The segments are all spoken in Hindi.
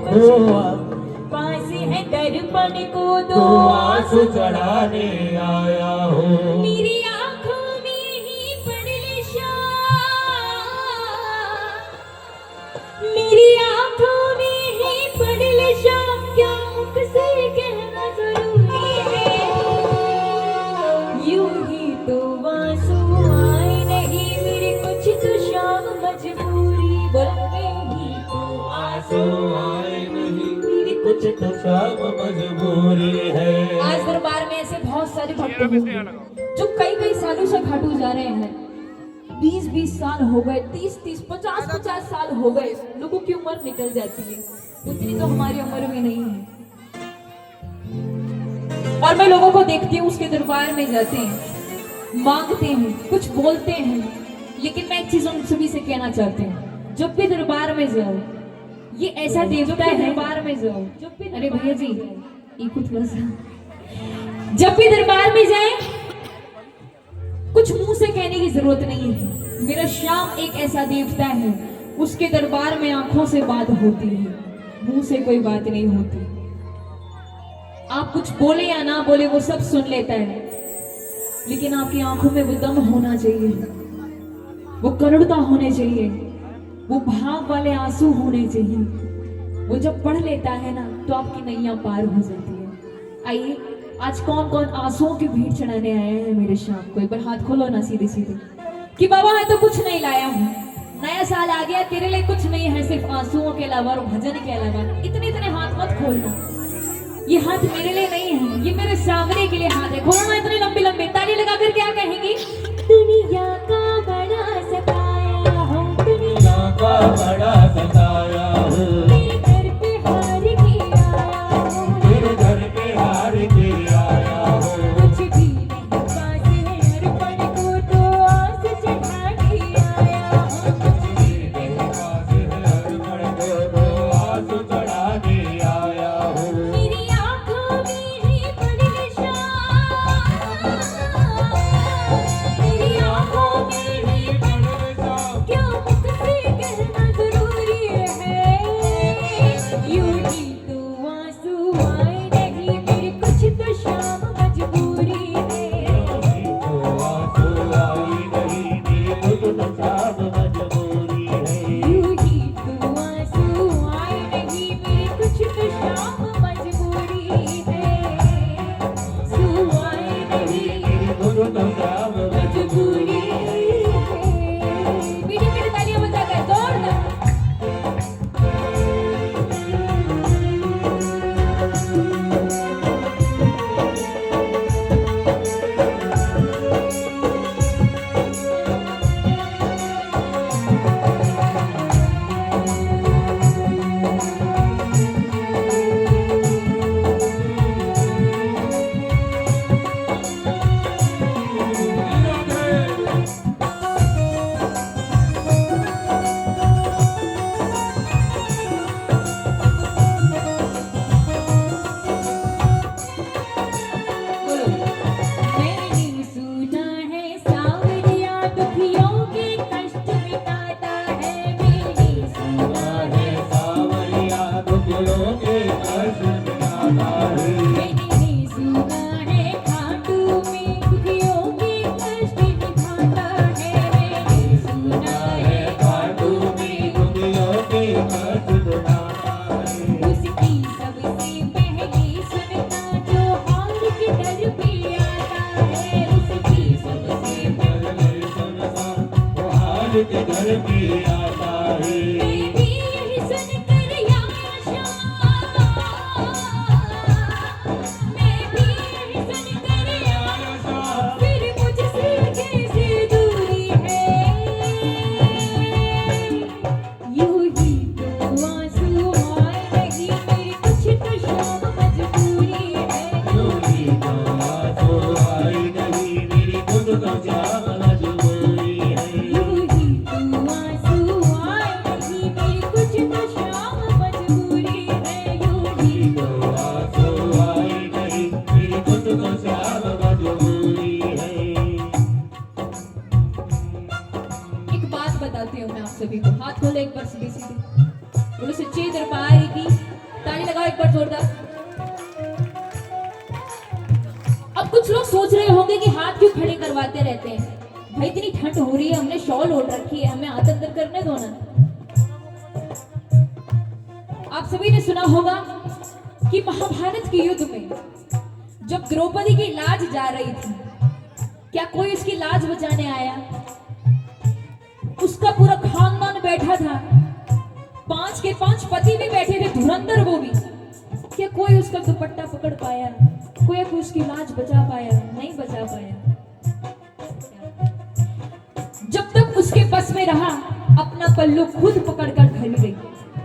पास है दर्पण को तो आंसू चढ़ाने आया हूँ। मेरी आंखों में ही पड़े मेरी आंखों में ही पड़े क्या मुझसे कहना जरूरी है। यूं ही तो आंसू आए नहीं मेरे कुछ तो शाम मजबूरी बोलने ही तो आंसू आए नहीं मेरी कुछ तो शाम मजबूरी है। आज दरबार में ऐसे बहुत सारे भक्त होंगे जो कई सालों से खाटू जा रहे हैं। 20 साल हो गए, 30 50 साल हो गए, लोगों की उम्र निकल जाती है, उतनी तो हमारी उम्र भी नहीं है। और मैं लोगों को देखती हूँ उसके दरबार में जाते हैं, मांगते हैं, कुछ बोलते हैं, लेकिन मैं एक चीज उन सभी से कहना चाहती हूँ, जब भी दरबार में जाओ, ये ऐसा देवता है, दरबार में जाओ, जब भी, अरे भैया जी इको थोड़ा सा, जब भी दरबार में जाए कुछ मुंह से कहने की जरूरत नहीं है। मेरा श्याम एक ऐसा देवता है, उसके दरबार में आंखों से बात होती है, मुंह से कोई बात नहीं होती। आप कुछ बोले या ना बोले वो सब सुन लेता है, लेकिन आपकी आंखों में वो दम होना चाहिए, वो करुणता होने चाहिए, वो भाव वाले आंसू होने चाहिए। वो जब पढ़ लेता है ना तो आपकी नैया पार हो जाती है। आइए आज कौन कौन आंसुओं की भीड़ चढ़ाने आए हैं मेरे श्याम को, एक बार हाथ खोलो ना सीधे सीधे कि बाबा मैं तो कुछ नहीं लाया हूँ, नया साल आ गया, तेरे लिए कुछ नहीं है सिर्फ आंसुओं के अलावा और भजन के अलावा। इतने हाथ मत खोलना, ये हाथ मेरे लिए नहीं है, ये मेरे सामने के लिए हाथ है। खोलो ना इतने लंबे ताली लगाकर क्या कहेंगी, दुनिया का बड़ा सताया हूँ, दुनिया का बड़ा सताया हूँ, तेरे घर पे हार के आया हूँ, तेरे घर पे हार के आया हूँ। कुछ भी नहीं पास है अर्पण को तो आस चढ़ा के आया हूँ। कुछ भी नहीं पास है अर्पण को तो आंसू चढ़ाने आया हूँ। मेरी आंखों में ही पड़े मेरी आंखों में ही क्या मुझसे कहना जरूरी है। यूं ही तो आंसू आए नहीं मेरी कुछ तो शाम मजबूरी है। तो आंसू आई नहीं मेरी कुछ तो शाम मजबूरी है। यूं ही तो आंसू आए नहीं मेरी कुछ तो शाम मजबूरी है। आंसू आए नहीं मेरी कुछ तो शाम मजबूरी है। मीठी तालियां बजाकर जोरदार। मैंने सुना है सावरिया दुखियों के कष्ट मिटाता है। मैंने सुना है सावरिया दुखियों के कष्ट मिटाता है। मैंने सुना है खाटू में दुखियों के कष्ट निभाता है। मैंने सुना है खाटू में दुखियों के कष्ट मिटाता है। उसकी सबसे पहले सुनता जो हार के दर पे आता है। उसकी सबसे पहले सुनता वो हार के घर पे आता है। मैं भी यही सुनकर आशा, मैं भी यही सुनकर आशा, फिर मुझसे कैसे दूरी है। यूं ही तो आंसू आए नहीं मेरी कुछ तो शाम मजबूरी है। यूं ही तो आंसू आई नहीं मेरी कुछ तो शाम मजबूरी है। यूं ही तो आंसू आए नहीं मेरी कुछ तो शाम मजबूरी है। यूं ही तो आंसू आई नहीं मेरी कुछ तो शाम मजबूरी है। एक बात बताती हूँ मैं आप सभी को, हाथ खोले एक बार सीधे सीधे, बोलो सच्चे दरबार की लगाओ एक बार जोरदार। अब कुछ लोग सोच रहे होंगे कि हाथ क्यों खड़े करवाते रहते हैं। भाई इतनी ठंड हो रही है, हमने शॉल ओढ़ रखी है, हमें हाथ अंदर करने दो ना। आप सभी ने सुना होगा कि महाभारत के युद्ध में जब द्रौपदी की लाज जा रही थी, क्या कोई उसकी लाज बचाने आया? उसका पूरा खानदान बैठा था, 5 के 5 पति भी बैठे थे, धुरंधर वो भी। क्या कोई उसका दुपट्टा पकड़ पाया? कोई उसकी लाज बचा पाया? नहीं बचा पाया। जब तक उसके बस में रहा, अपना पल्लू खुद पकड़कर खड़ी रही।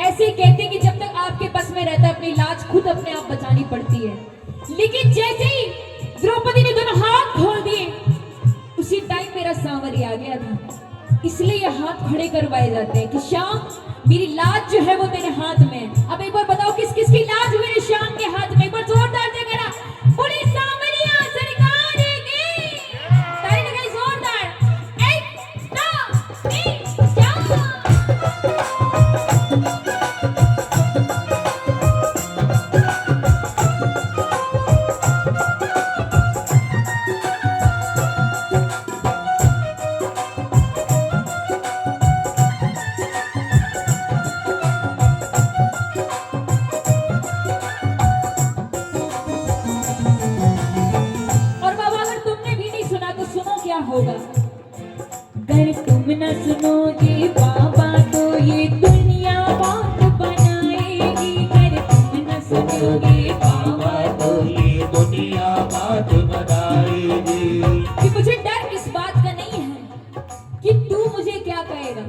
ऐसे ही कहते कि जब तक आपके बस में रहता है, अपनी लाज खुद अपने आप बचानी पड़ती है। लेकिन जैसे ही द्रौपदी ने दोनों हाथ खोल दिए, उसी टाइम मेरा सांवरी आ गया था। इसलिए ये हाथ खड़े करवाए जाते हैं कि श्याम मेरी लाज जो है वो तेरे हाथ में है। अब एक बार बताओ किस किस की लाज मेरे श्याम के हाथ में? एक बार जोरदार से करा, बोले सांवरिया सरकार की। ताली लगाई जोरदार। 1 2 3 श्याम। होगा अगर तुम न सुनोगे बाबा तो ये दुनिया बात बनाएगी। अगर तुम न सुनोगे बाबा तो ये दुनिया बात बनाएगी। कि मुझे डर इस बात का नहीं है कि तू मुझे क्या कहेगा,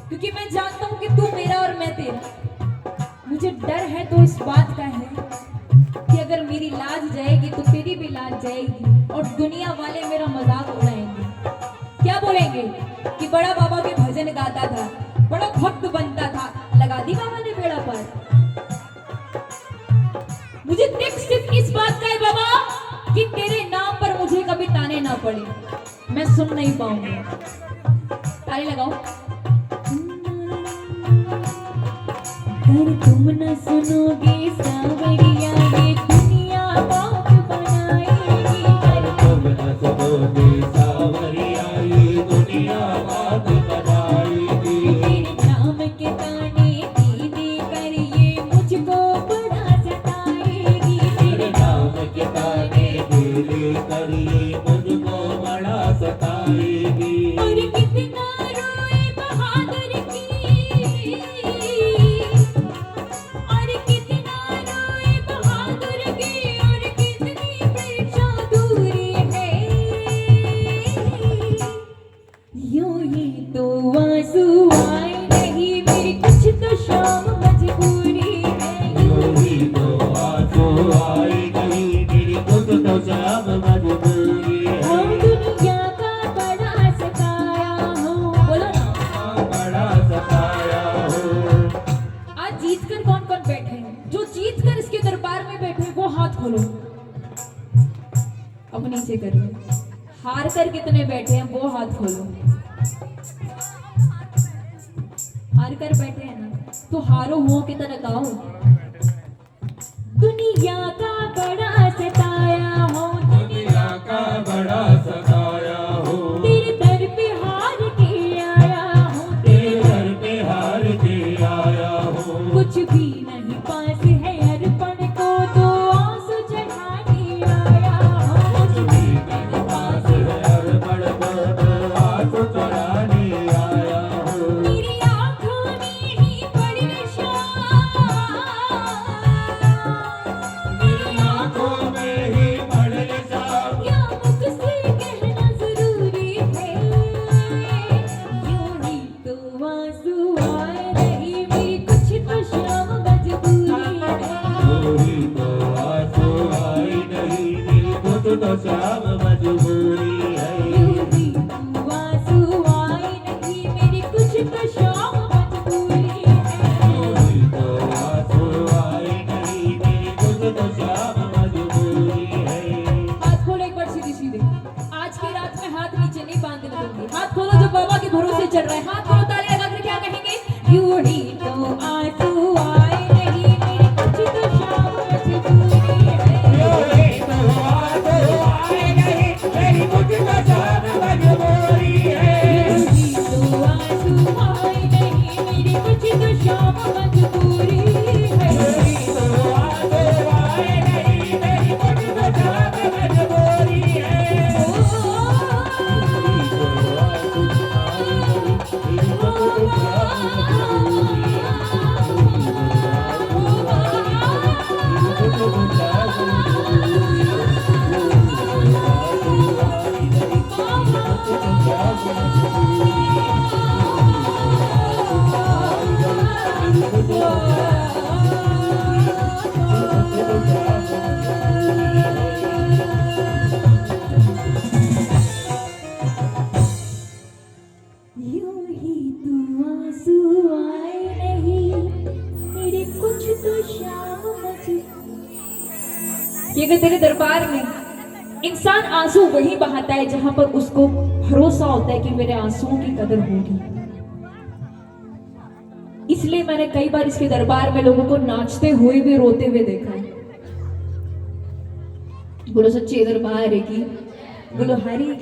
क्योंकि मैं जानता हूँ कि तू मेरा और मैं तेरा। मुझे डर है तो इस बात का है कि अगर मेरी लाज जाएगी तो तेरी भी लाज जाएगी और दुनिया वाले मेरा मजाक उड़ाएंगे। क्या बोलेंगे कि बड़ा बाबा के भजन गाता था, बड़ा भक्त बनता था, लगा दी बाबा ने बेड़ा पर। मुझे दुख सिर्फ इस बात का है बाबा कि तेरे नाम पर मुझे कभी ताने ना पड़े, मैं सुन नहीं पाऊंगा। ताली लगाओ। अगर तुम न सुनोगे सांवरिया ये दुनिया बात बनाएगी। अगर तुम न सुनोगे सांवरिया ये दुनिया बात बनाएगी। तेरे नाम के ताने दे कर ये मुझको बड़ा सताएगी। तेरे नाम के ताने दे कर ये मुझको बड़ा सताएगी। और कितना रोए बहादुर की, और कितना रोए बहादुर की, और कितनी पीछा दूरी है। यूं ही तो आंसू आए नहीं मेरी, कुछ तो शाम मजबूरी है। यूं ही तो आंसू आए नहीं मेरी, कुछ तो शाम मजबूरी है। हम दुनिया का बड़ा सताया हूँ, बोलो ना। बड़ा सताया हो। आज जीत कर कौन कौन बैठे हैं? जो जीत कर इसके दरबार में बैठे वो हाथ खोलो। अब नीचे करो। हार कर कितने बैठे हैं वो हाथ खोलो। हार कर बैठे हैं ना, तो हारो हो की तरह गाओ। दुनिया का बड़ा सताया हो, दुनिया का बड़ा सताया हो। तेरे दर पे हार के आया हूँ, तेरे घर पे हार के आया हो। कुछ भी नहीं पास है अर्पण को तो आंसू चढ़ाने आया हूँ। कुछ भी नहीं पास है अर्पण को तो आंसू चढ़ाने आया हो। मेरी आँखों में ही पड़ी शाम, मेरी आंखों में ही पड़े शाम। क्या मुझसे कहना जरूरी है। यूं ही तो आंसू आए नहीं मेरी, कुछ तो शाम मजबूरी है। यूं ही तो आंसू आए नहीं मेरी, कुछ तो शाम मजबूरी है। यूं ही तो आंसू आए नहीं मेरी, कुछ तो शाम मजबूरी है। यूं ही तो आंसू आए नहीं मेरी, कुछ तो शाम मजबूरी है। हाथ खोलो एक बार सीधी सीधे। आज की रात में हाथ नीचे नहीं बांधने दूंगी। हाथ खोलो जो बाबा के भरोसे चल रहा है। हाथ खोलो, ताली लगा कर क्या कहेंगे? यूं ही तो आंसू आए नहीं मेरे, कुछ तो कि अगर तेरे दरबार में इंसान आंसू वही बहाता है जहां पर उसको भरोसा होता है कि मेरे आंसुओं की कदर होगी। इसलिए मैंने कई बार इसके दरबार में लोगों को नाचते हुए भी रोते हुए देखा है। बोलो सच्चे दरबार की, बोलो हरि की।